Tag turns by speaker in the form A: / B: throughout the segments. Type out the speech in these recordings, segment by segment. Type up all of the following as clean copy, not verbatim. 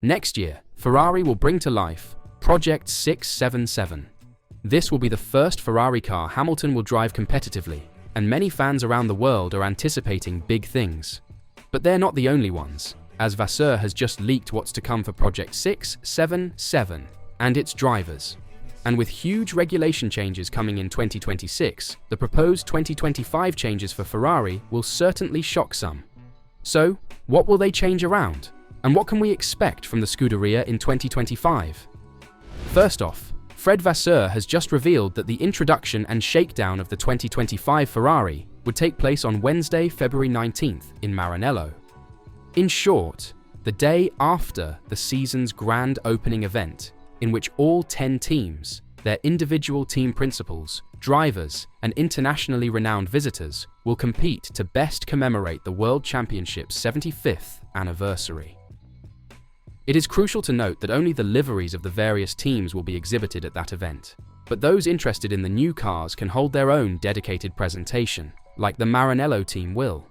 A: Next year, Ferrari will bring to life Project 677. This will be the first Ferrari car Hamilton will drive competitively, and many fans around the world are anticipating big things. But they're not the only ones, as Vasseur has just leaked what's to come for Project 677 and its drivers. And with huge regulation changes coming in 2026, the proposed 2025 changes for Ferrari will certainly shock some. So, what will they change around? And what can we expect from the Scuderia in 2025? First off, Fred Vasseur has just revealed that the introduction and shakedown of the 2025 Ferrari would take place on Wednesday, February 19th in Maranello. In short, the day after the season's grand opening event, in which all 10 teams, their individual team principals, drivers, and internationally renowned visitors will compete to best commemorate the World Championship's 75th anniversary. It is crucial to note that only the liveries of the various teams will be exhibited at that event, but those interested in the new cars can hold their own dedicated presentation, like the Maranello team will.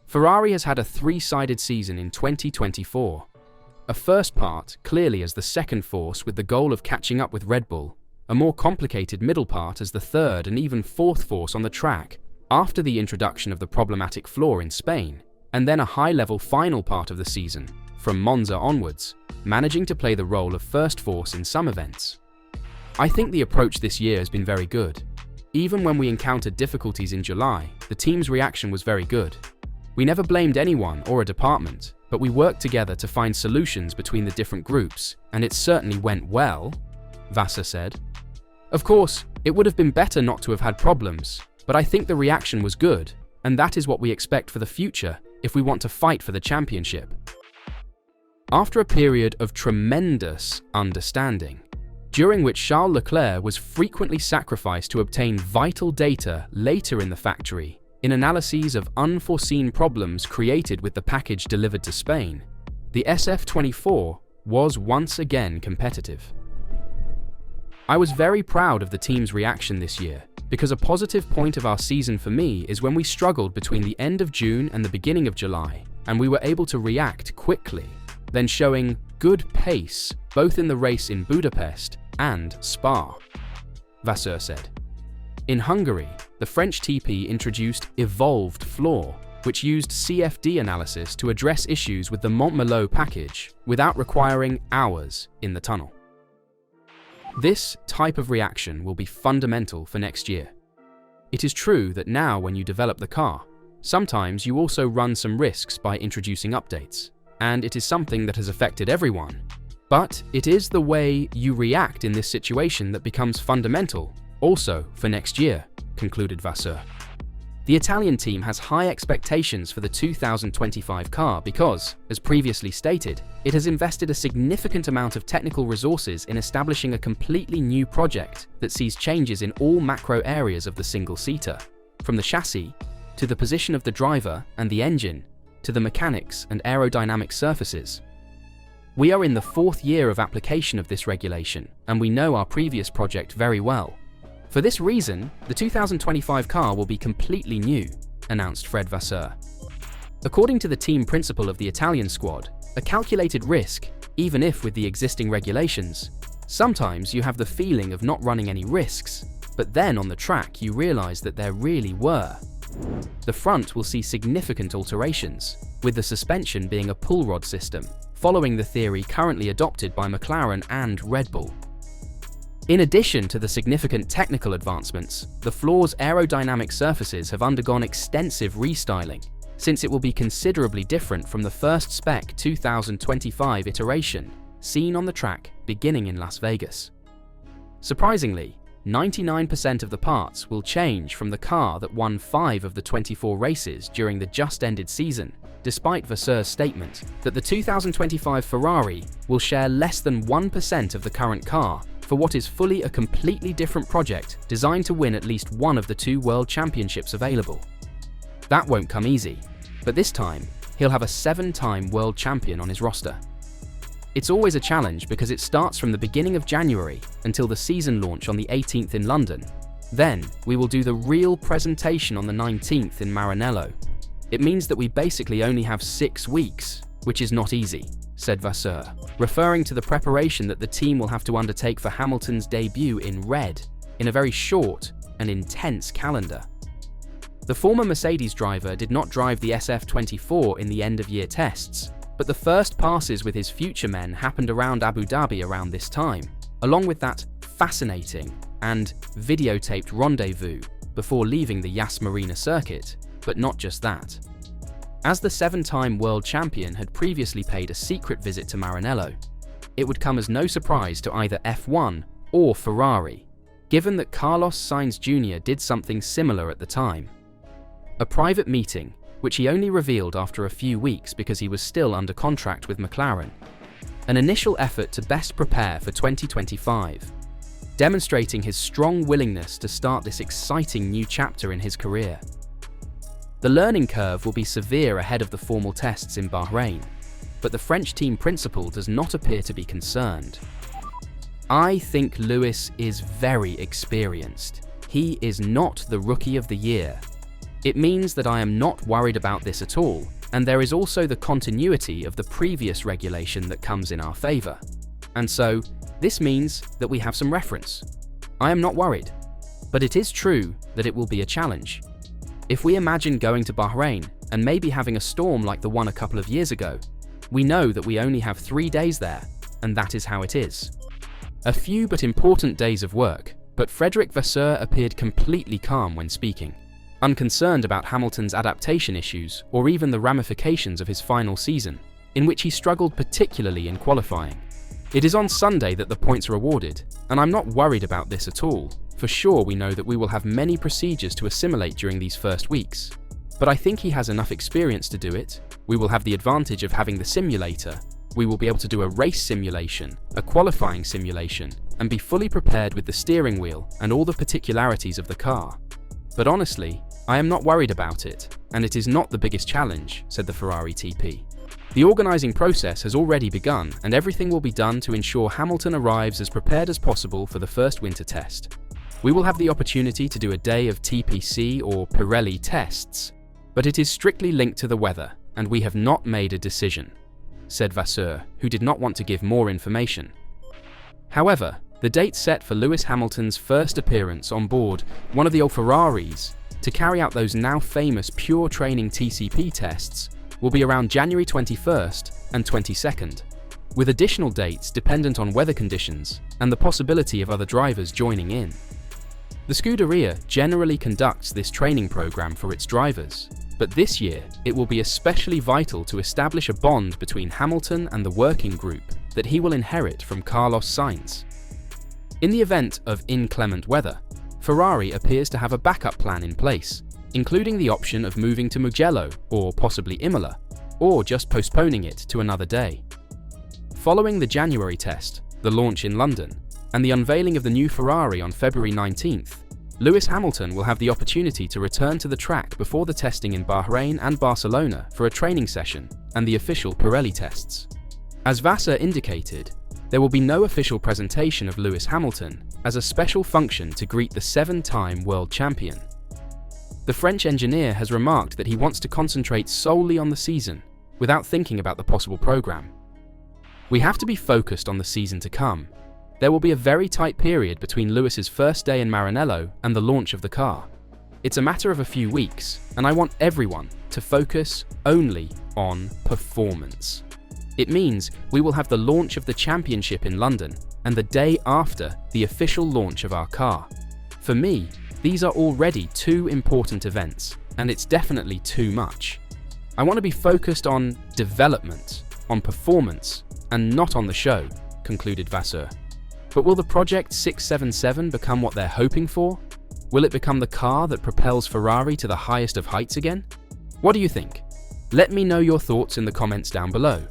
A: Ferrari has had a three-sided season in 2024. A first part clearly as the second force with the goal of catching up with Red Bull, a more complicated middle part as the third and even fourth force on the track after the introduction of the problematic floor in Spain, and then a high-level final part of the season, from Monza onwards, managing to play the role of first force in some events. I think the approach this year has been very good. Even when we encountered difficulties in July, the team's reaction was very good. We never blamed anyone or a department, but we worked together to find solutions between the different groups, and it certainly went well, Vasseur said. Of course, it would have been better not to have had problems, but I think the reaction was good, and that is what we expect for the future if we want to fight for the championship. After a period of tremendous understanding, during which Charles Leclerc was frequently sacrificed to obtain vital data later in the factory, in analyses of unforeseen problems created with the package delivered to Spain, the SF-25 was once again competitive. I was very proud of the team's reaction this year, because a positive point of our season for me is when we struggled between the end of June and the beginning of July, and we were able to react quickly, then showing good pace both in the race in Budapest and Spa, Vasseur said. In Hungary, the French TP introduced Evolved Floor, which used CFD analysis to address issues with the Montmeló package without requiring hours in the tunnel. This type of reaction will be fundamental for next year. It is true that now when you develop the car, sometimes you also run some risks by introducing updates, and it is something that has affected everyone. But it is the way you react in this situation that becomes fundamental also for next year, concluded Vasseur. The Italian team has high expectations for the 2025 car because, as previously stated, it has invested a significant amount of technical resources in establishing a completely new project that sees changes in all macro areas of the single-seater, from the chassis, to the position of the driver and the engine, to the mechanics and aerodynamic surfaces. We are in the fourth year of application of this regulation, and we know our previous project very well. For this reason, the 2025 car will be completely new, announced Fred Vasseur. According to the team principal of the Italian squad, a calculated risk, even if with the existing regulations, sometimes you have the feeling of not running any risks, but then on the track you realize that there really were. The front will see significant alterations, with the suspension being a pull rod system, following the theory currently adopted by McLaren and Red Bull. In addition to the significant technical advancements, the floor's aerodynamic surfaces have undergone extensive restyling, since it will be considerably different from the first spec 2025 iteration seen on the track beginning in Las Vegas. Surprisingly, 99% of the parts will change from the car that won 5 of the 24 races during the just-ended season, despite Vasseur's statement that the 2025 Ferrari will share less than 1% of the current car for what is fully a completely different project designed to win at least one of the 2 world championships available. That won't come easy, but this time, he'll have a 7-time world champion on his roster. It's always a challenge because it starts from the beginning of January until the season launch on the 18th in London. Then, we will do the real presentation on the 19th in Maranello. It means that we basically only have 6 weeks, which is not easy. said Vasseur, referring to the preparation that the team will have to undertake for Hamilton's debut in red, in a very short and intense calendar. The former Mercedes driver did not drive the SF-25 in the end-of-year tests, but the first passes with his future men happened around Abu Dhabi around this time, along with that fascinating and videotaped rendezvous before leaving the Yas Marina circuit, but not just that. As the 7-time world champion had previously paid a secret visit to Maranello, it would come as no surprise to either F1 or Ferrari, given that Carlos Sainz Jr. did something similar at the time. A private meeting, which he only revealed after a few weeks because he was still under contract with McLaren. An initial effort to best prepare for 2025, demonstrating his strong willingness to start this exciting new chapter in his career. The learning curve will be severe ahead of the formal tests in Bahrain, but the French team principal does not appear to be concerned. I think Lewis is very experienced. He is not the Rookie of the Year. It means that I am not worried about this at all, and there is also the continuity of the previous regulation that comes in our favour. And so, this means that we have some reference. I am not worried, but it is true that it will be a challenge. If we imagine going to Bahrain and maybe having a storm like the one a couple of years ago, we know that we only have 3 days there, and that is how it is. A few but important days of work, but Frédéric Vasseur appeared completely calm when speaking, unconcerned about Hamilton's adaptation issues or even the ramifications of his final season, in which he struggled particularly in qualifying. It is on Sunday that the points are awarded, and I'm not worried about this at all. For sure, we know that we will have many procedures to assimilate during these first weeks, but I think he has enough experience to do it. We will have the advantage of having the simulator. We will be able to do a race simulation, a qualifying simulation, and be fully prepared with the steering wheel and all the particularities of the car. But honestly, I am not worried about it, and it is not the biggest challenge, said the Ferrari TP. The organising process has already begun, and everything will be done to ensure Hamilton arrives as prepared as possible for the first winter test. We will have the opportunity to do a day of TPC or Pirelli tests, but it is strictly linked to the weather, and we have not made a decision, said Vasseur, who did not want to give more information. However, the date set for Lewis Hamilton's first appearance on board one of the old Ferraris to carry out those now famous pure training TCP tests will be around January 21st and 22nd, with additional dates dependent on weather conditions and the possibility of other drivers joining in. The Scuderia generally conducts this training program for its drivers, but this year it will be especially vital to establish a bond between Hamilton and the working group that he will inherit from Carlos Sainz. In the event of inclement weather, Ferrari appears to have a backup plan in place, including the option of moving to Mugello or possibly Imola, or just postponing it to another day. Following the January test, the launch in London, and the unveiling of the new Ferrari on February 19th, Lewis Hamilton will have the opportunity to return to the track before the testing in Bahrain and Barcelona for a training session and the official Pirelli tests. As Vasseur indicated, there will be no official presentation of Lewis Hamilton as a special function to greet the 7-time world champion. The French engineer has remarked that he wants to concentrate solely on the season without thinking about the possible program. We have to be focused on the season to come. There will be a very tight period between Lewis's first day in Maranello and the launch of the car. It's a matter of a few weeks, and I want everyone to focus only on performance. It means we will have the launch of the championship in London and the day after the official launch of our car. For me, these are already 2 important events, and it's definitely too much. I want to be focused on development, on performance, and not on the show, concluded Vasseur. But will the Project 677 become what they're hoping for? Will it become the car that propels Ferrari to the highest of heights again? What do you think? Let me know your thoughts in the comments down below.